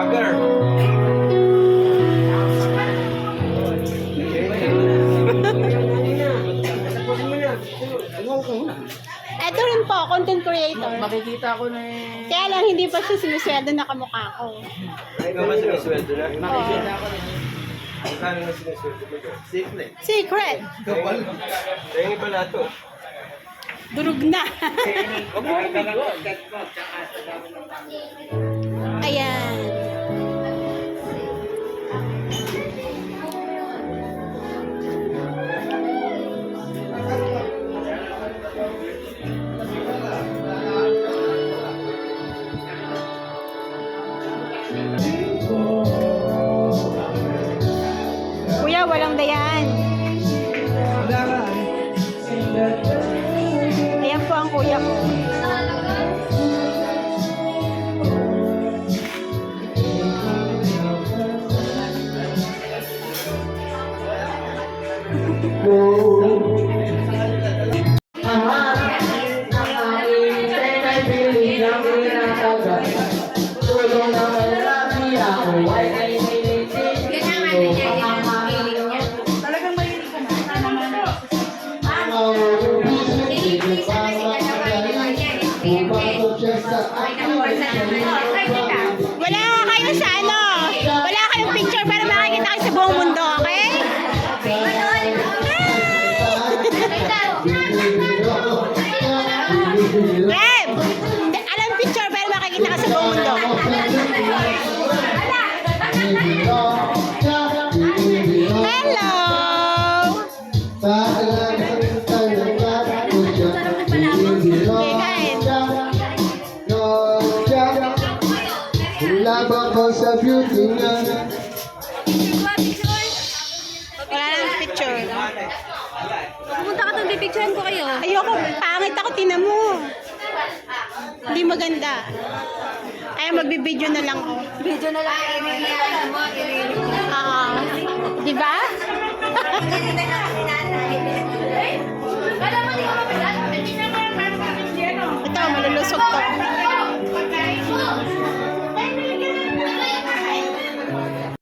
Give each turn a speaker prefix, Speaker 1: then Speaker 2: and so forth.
Speaker 1: vlogger.
Speaker 2: Eto rin po, content creator.
Speaker 3: Makikita ko na eh.
Speaker 2: Kaya lang hindi pa siya sinusweldo na kamukha ko.
Speaker 1: Ay, ka ba sinisweldo na?
Speaker 3: Makikita ko na eh.
Speaker 1: Magkano na sinisweldo mo doon? Secret.
Speaker 2: Secret.
Speaker 1: Tingin pala ito.
Speaker 2: Durug na. Ayan. Kuya, walang dayan. Ayan po ang kuya ko. Wala kayo sa ano, wala kayong picture para makikita kayo sa buong mundo, okay? Reb! Alam picture para makikita ka sa buong mundo. Hello!
Speaker 4: Laban ko sa beauty niya.
Speaker 2: Wala nang picture.
Speaker 5: Pumunta ka doon, bibigyan ko kayo.
Speaker 2: Ayoko, pangit ako, tinan mo. Hindi maganda. Kaya magbibideo na lang ako.
Speaker 5: Video na lang, i-react mo,
Speaker 2: Di ba? Ito, malulusog to.